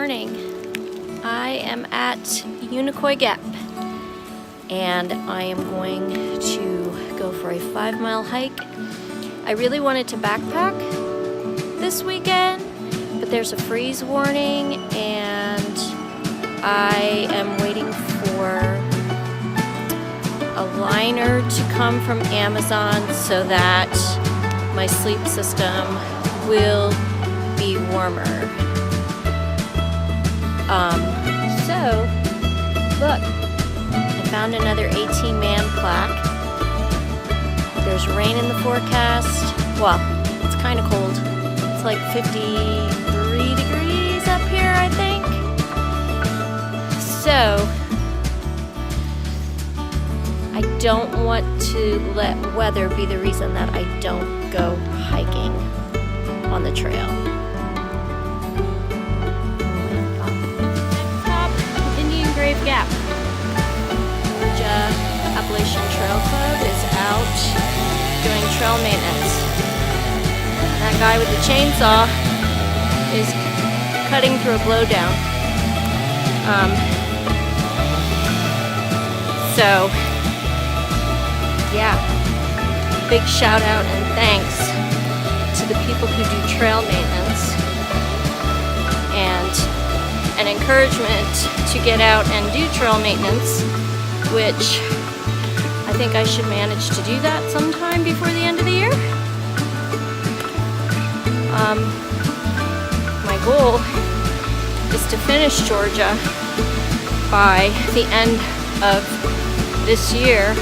morning. I am at Unicoi Gap and I am going to go for a 5-mile hike. I really wanted to backpack this weekend, but there's a freeze warning and I am waiting for a liner to come from Amazon so that my sleep system will be warmer. So look, I found another 18-man plaque. There's rain in the forecast. Well, it's kind of cold. It's like 53 degrees up here, I think. So I don't want to let weather be the reason that I don't go hiking on the trail. Next stop, Indian Grave Gap. Appalachian Trail Club is out doing trail maintenance. That guy with the chainsaw is cutting through a blowdown. So yeah, big shout out and thanks to the people who do trail maintenance, and an encouragement to get out and do trail maintenance, which I think I should manage to do that sometime before the end of the year. My goal is to finish Georgia by the end of this year,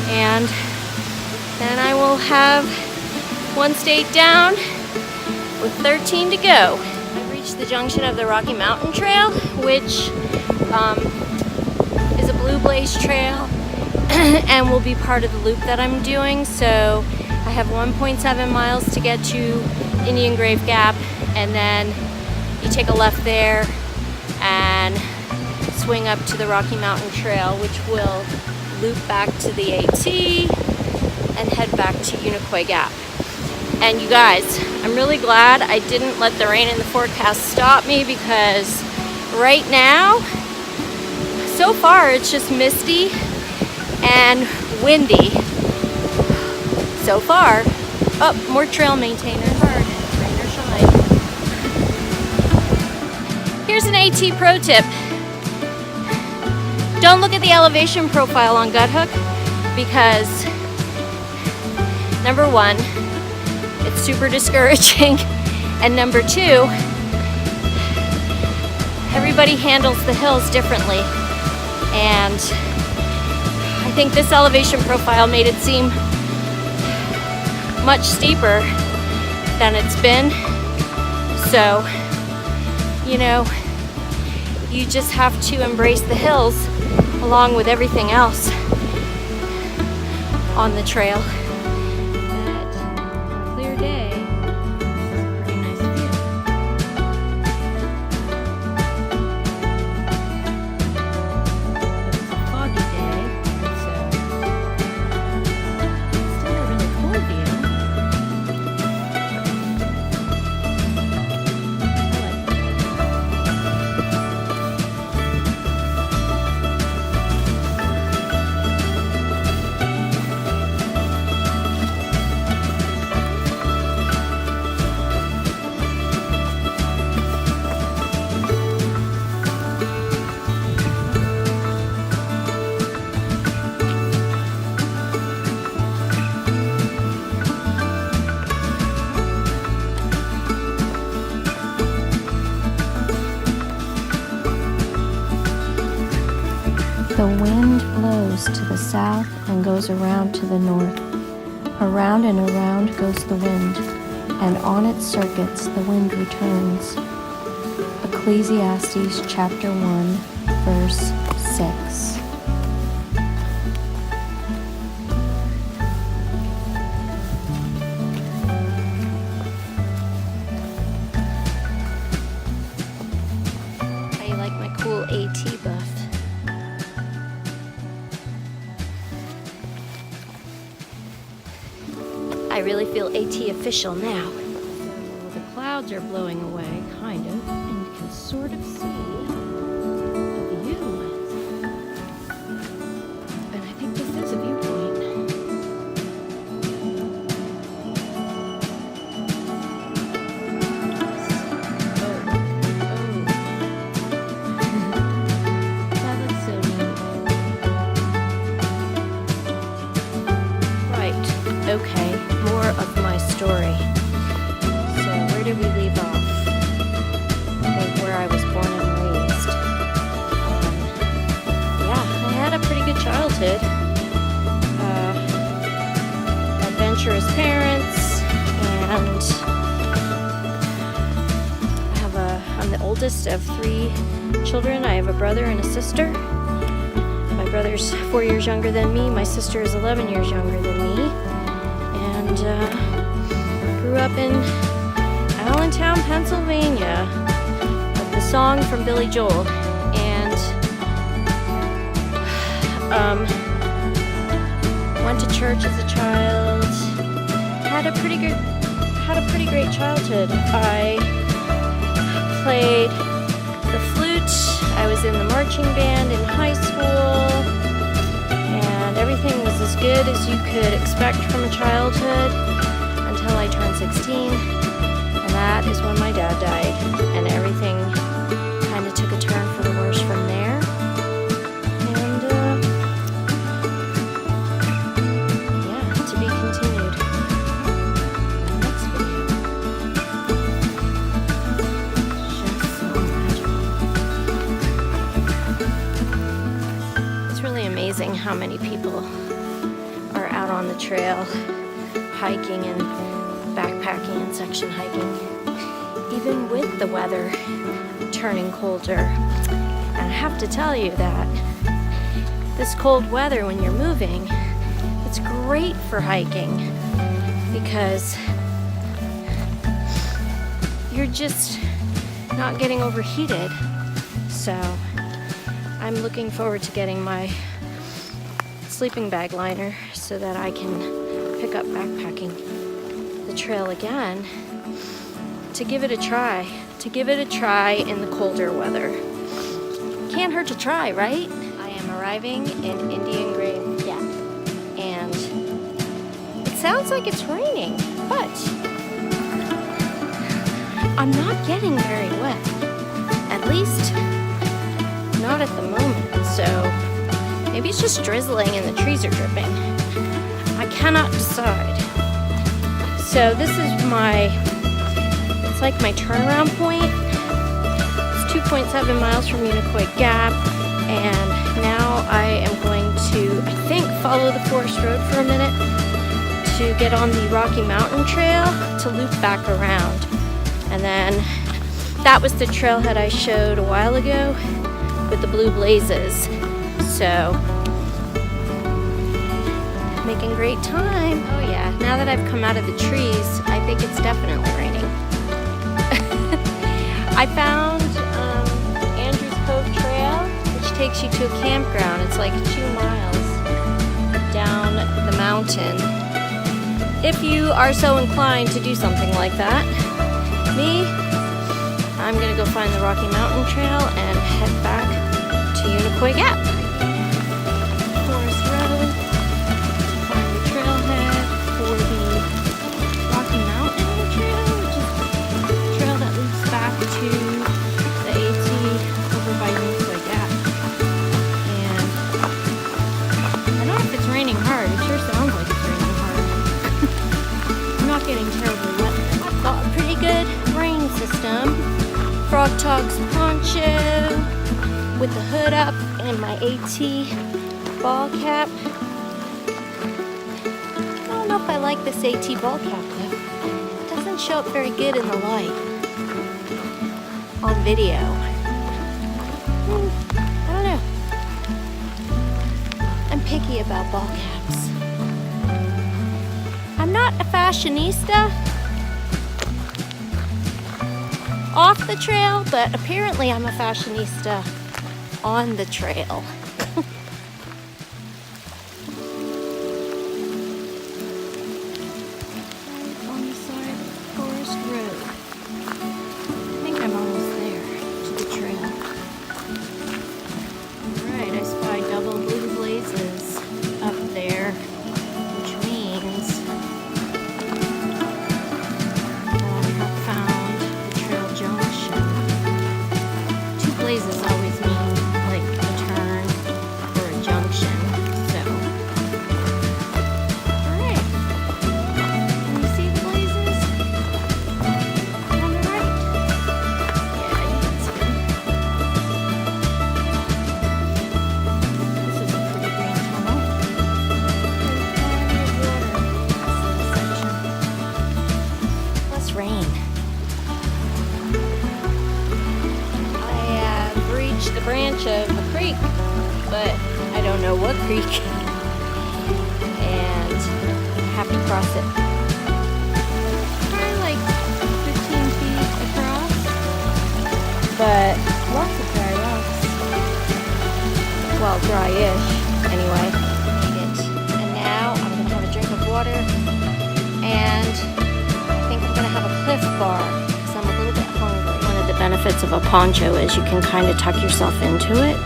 and then I will have one state down with 13 to go. I've reached the junction of the Rocky Mountain Trail, which is a blue blaze trail and will be part of the loop that I'm doing. So I have 1.7 miles to get to Indian Grave Gap, and then you take a left there and swing up to the Rocky Mountain Trail, which will loop back to the AT and head back to Unicoi Gap. And you guys, I'm really glad I didn't let the rain in the forecast stop me, because right now, so far it's just misty and windy. So far. Oh, more trail maintainers. Rain or shine. Here's an AT pro tip. Don't look at the elevation profile on Guthook, because number one, it's super discouraging, and number two, everybody handles the hills differently, and I think this elevation profile made it seem much steeper than it's been. So, you know, you just have to embrace the hills along with everything else on the trail. But on a clear day, this is a pretty nice view. But it's a foggy day, so it's still a really cool view. The wind blows to the south and goes around to the north. Around and around goes the wind, and on its circuits the wind returns. Ecclesiastes chapter 1, verse 6. How you like my cool AT buff? I really feel AT official now. So the clouds are blowing away, kind of, and you can sort of see the view. And I think this is a viewpoint. That looks so neat. Right, okay, more of my story. Where did we leave off? Where I was born and raised. Yeah, I had a pretty good childhood. Adventurous parents, and I'm the oldest of 3 children. I have a brother and a sister. My brother's 4 years younger than me. My sister is 11 years younger than me. And grew up in Allentown, Pennsylvania, with the song from Billy Joel, and went to church as a child. Had a pretty great childhood. I played the flute. I was in the marching band in high school, and everything was as good as you could expect from a childhood until I turned 16. That is when my dad died, and everything kind of took a turn for the worse from there. And yeah, to be continued in the next video. Just so magical. It's really amazing how many people are out on the trail hiking and backpacking and section hiking, even with the weather turning colder. And I have to tell you that this cold weather, when you're moving, it's great for hiking because you're just not getting overheated. So I'm looking forward to getting my sleeping bag liner so that I can pick up backpacking the trail again, to give it a try in the colder weather. Can't hurt to try, right? I am arriving in Indian Grave Gap, and it sounds like it's raining, but I'm not getting very wet, at least not at the moment. So maybe it's just drizzling and the trees are dripping. I cannot decide. So this is it's like my turnaround point. It's 2.7 miles from Unicoi Gap, and now I am going to, I think, follow the forest road for a minute to get on the Rocky Mountain Trail to loop back around. And then that was the trailhead I showed a while ago with the blue blazes. So making great time. Oh yeah, now that I've come out of the trees, I think it's definitely raining. I found Andrews Cove Trail, which takes you to a campground. It's like 2 miles down the mountain. If you are so inclined to do something like that. Me, I'm gonna go find the Rocky Mountain Trail and head back to Unicoi Gap. Forest Road. Find the trailhead for the Rocky Mountain Trail, which is the trail that leads back to the AT over by Unicoi Gap. And I don't know if it's raining hard. It sure sounds like it's raining hard. I'm not getting terribly wet. I've got a pretty good rain system. Frog Tog's poncho with the hood up and my AT ball cap. I don't know if I like this AT ball cap though. It doesn't show up very good in the light on video. I don't know. I'm picky about ball caps. I'm not a fashionista off the trail, but apparently I'm a fashionista on the trail. On the side of Forest Road. rain. I have reached the branch of a creek, but I don't know what creek, and I have to cross it. Probably like 15 feet across, but lots of dry rocks. Well, dry-ish, anyway. And now I'm gonna have a drink of water, and I think I'm gonna have a Cliff Bar because I'm a little bit hungry. One of the benefits of a poncho is you can kind of tuck yourself into it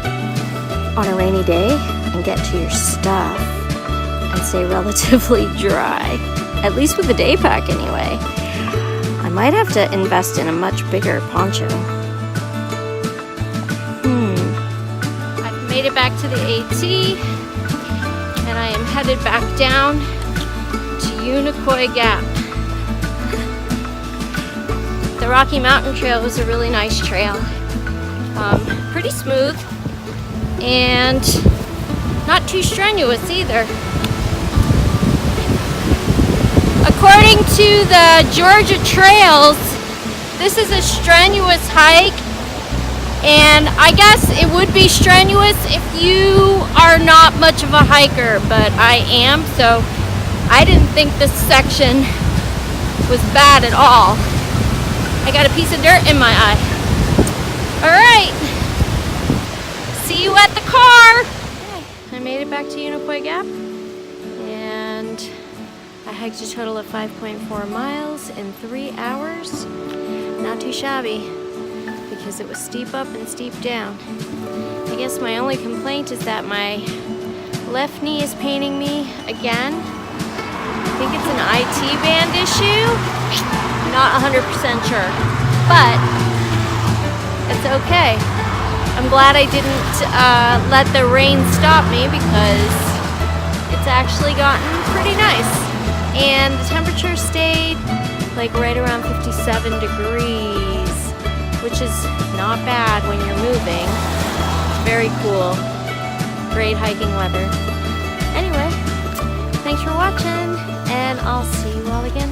on a rainy day and get to your stuff and stay relatively dry, at least with the day pack anyway. I might have to invest in a much bigger poncho. I've made it back to the AT, and I am headed back down to Unicoi Gap. The Rocky Mountain Trail was a really nice trail. Pretty smooth and not too strenuous either. According to the Georgia Trails, this is a strenuous hike, and I guess it would be strenuous if you are not much of a hiker, but I am, so I didn't think this section was bad at all. I got a piece of dirt in my eye. All right, see you at the car. Okay, I made it back to Unicoi Gap, and I hiked a total of 5.4 miles in 3 hours. Not too shabby, because it was steep up and steep down. I guess my only complaint is that my left knee is paining me again. I think it's an IT band issue. Not 100% sure, but it's okay. I'm glad I didn't let the rain stop me, because it's actually gotten pretty nice. And the temperature stayed like right around 57 degrees, which is not bad when you're moving. Very cool. Great hiking weather. Anyway, thanks for watching, and I'll see you all again